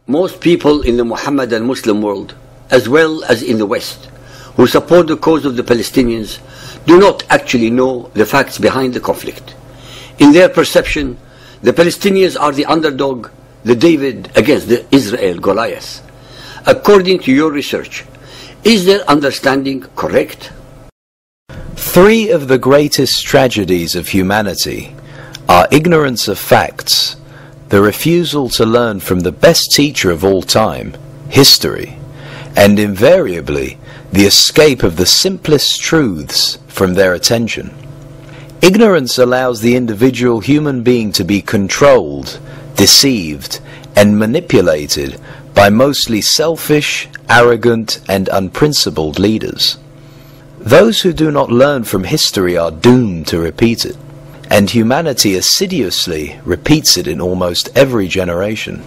Most people in the Muhammadan Muslim world, as well as in the West, who support the cause of the Palestinians, do not actually know the facts behind the conflict. In their perception, the Palestinians are the underdog, the David against the Israel Goliath. According to your research, is their understanding correct? Three of the greatest tragedies of humanity are ignorance of facts, the refusal to learn from the best teacher of all time, history, and invariably the escape of the simplest truths from their attention. Ignorance allows the individual human being to be controlled, deceived, and manipulated by mostly selfish, arrogant, and unprincipled leaders. Those who do not learn from history are doomed to repeat it, and humanity assiduously repeats it in almost every generation.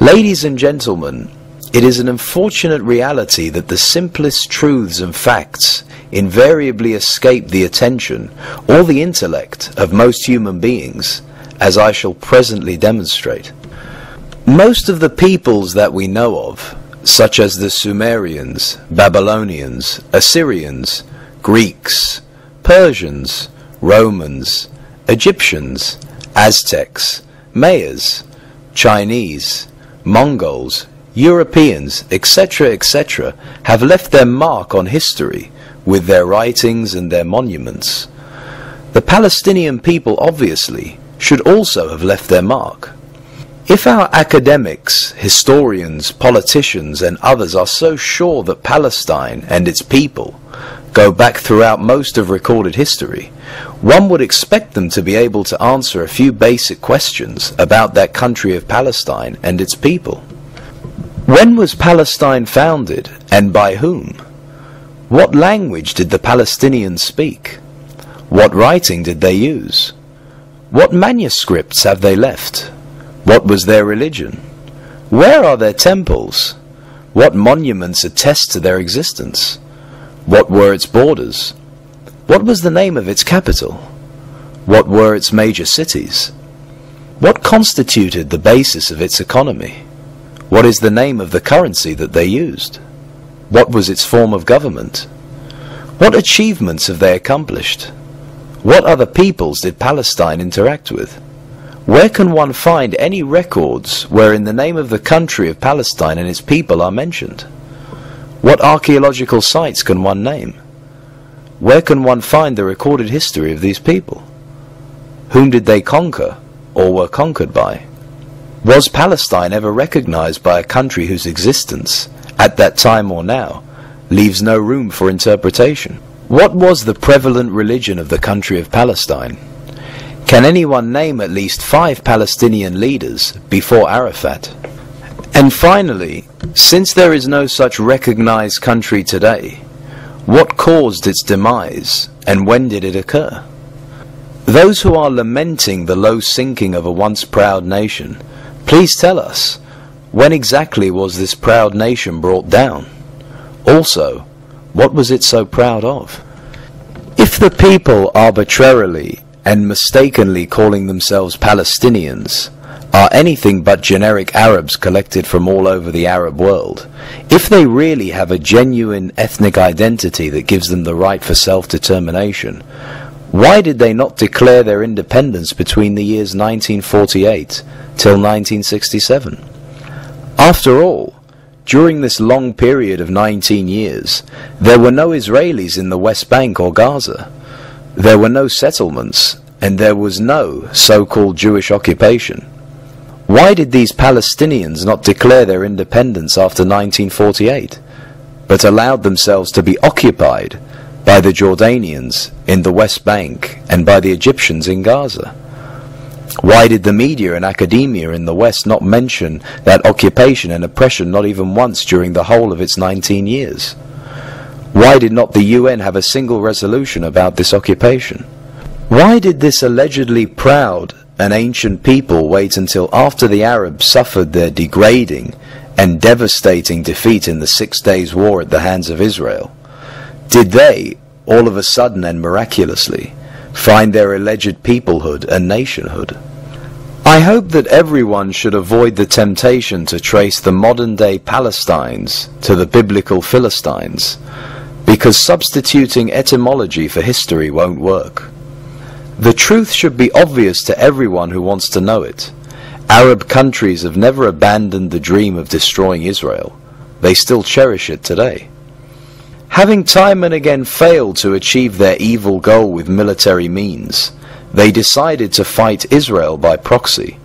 Ladies and gentlemen, it is an unfortunate reality that the simplest truths and facts invariably escape the attention or the intellect of most human beings, as I shall presently demonstrate. Most of the peoples that we know of, such as the Sumerians, Babylonians, Assyrians, Greeks, Persians, Romans, Egyptians, Aztecs, Mayas, Chinese, Mongols, Europeans, etc., etc., have left their mark on history with their writings and their monuments. The Palestinian people obviously should also have left their mark. If our academics, historians, politicians, and others are so sure that Palestine and its people go back throughout most of recorded history, one would expect them to be able to answer a few basic questions about that country of Palestine and its people. When was Palestine founded, and by whom? What language did the Palestinians speak? What writing did they use? What manuscripts have they left? What was their religion? Where are their temples? What monuments attest to their existence? What were its borders? What was the name of its capital? What were its major cities? What constituted the basis of its economy? What is the name of the currency that they used? What was its form of government? What achievements have they accomplished? What other peoples did Palestine interact with? Where can one find any records wherein the name of the country of Palestine and its people are mentioned? What archaeological sites can one name? Where can one find the recorded history of these people? Whom did they conquer, or were conquered by? Was Palestine ever recognized by a country whose existence, at that time or now, leaves no room for interpretation? What was the prevalent religion of the country of Palestine? Can anyone name at least 5 Palestinian leaders before Arafat? And finally, since there is no such recognized country today, what caused its demise, and when did it occur? Those who are lamenting the low sinking of a once proud nation, please tell us, when exactly was this proud nation brought down? Also, what was it so proud of? If the people arbitrarily and mistakenly calling themselves Palestinians are anything but generic Arabs collected from all over the Arab world, if they really have a genuine ethnic identity that gives them the right for self-determination, why did they not declare their independence between the years 1948 till 1967? After all, during this long period of 19 years, there were no Israelis in the West Bank or Gaza. There were no settlements, and there was no so-called Jewish occupation. Why did these Palestinians not declare their independence after 1948, but allowed themselves to be occupied by the Jordanians in the West Bank and by the Egyptians in Gaza? Why did the media and academia in the West not mention that occupation and oppression not even once during the whole of its 19 years? Why did not the UN have a single resolution about this occupation? Why did this allegedly proud and ancient people wait until after the Arabs suffered their degrading and devastating defeat in the 6 Days' War at the hands of Israel? Did they, all of a sudden and miraculously, find their alleged peoplehood and nationhood? I hope that everyone should avoid the temptation to trace the modern-day Palestines to the biblical Philistines, because substituting etymology for history won't work. The truth should be obvious to everyone who wants to know it. Arab countries have never abandoned the dream of destroying Israel. They still cherish it today. Having time and again failed to achieve their evil goal with military means, they decided to fight Israel by proxy.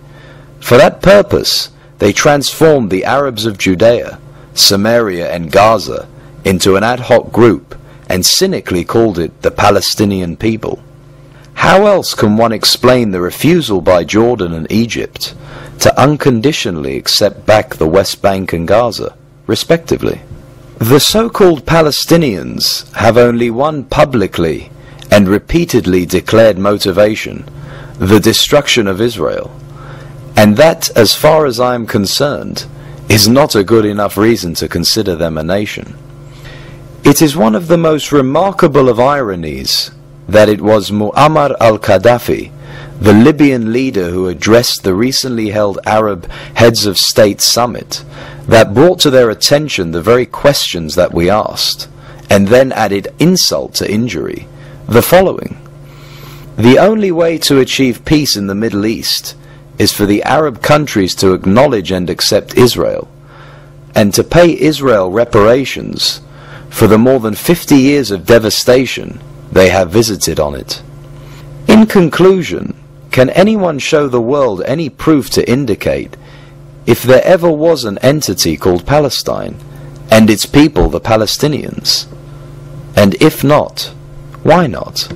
For that purpose, they transformed the Arabs of Judea, Samaria and Gaza into an ad hoc group and cynically called it the Palestinian people. How else can one explain the refusal by Jordan and Egypt to unconditionally accept back the West Bank and Gaza, respectively? The so-called Palestinians have only one publicly and repeatedly declared motivation: the destruction of Israel. And that, as far as I am concerned, is not a good enough reason to consider them a nation. It is one of the most remarkable of ironies that it was Muammar al-Gaddafi, the Libyan leader who addressed the recently held Arab Heads of State Summit, that brought to their attention the very questions that we asked, and then added insult to injury, the following: the only way to achieve peace in the Middle East is for the Arab countries to acknowledge and accept Israel, and to pay Israel reparations for the more than 50 years of devastation they have visited on it. In conclusion, can anyone show the world any proof to indicate if there ever was an entity called Palestine, and its people the Palestinians? And if not, why not?